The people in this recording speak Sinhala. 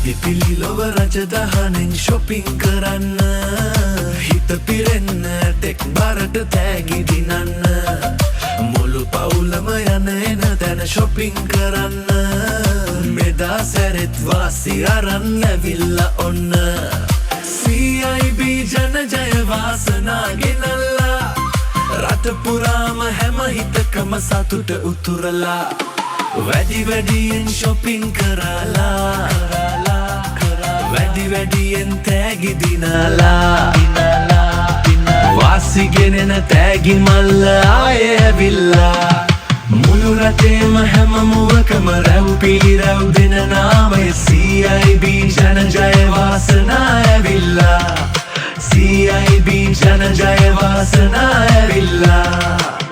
පිපිලි ලොව රජදහනෙන් shopping කරන්න හිත පිරෙන්න ටෙක් බරට තෑගි දිනන්න මුළු පවුලම යන එන තැන shopping කරන්න මෙදා සැරෙත් වාසි අරන් ඇවිල්ලා ඔන්න CIB ජන ජය වාසනා ගෙනල්ලා රට පුරාම හැම හිතකම සතුට උතුරලා වැඩි වැඩියෙන් shopping කරලා වැඩි වැඩියෙන් තෑගි දිනලා වාසි ගෙනෙන තෑගි මල්ල ආයේ ඇවිල්ලා මුළු රටේම හැම මුවකම රැව් පිළිරැව් දෙන නාමය CIB ජන ජය වාසනා ඇවිල්ලා CIB ජන ජය වාසනා ඇවිල්ලා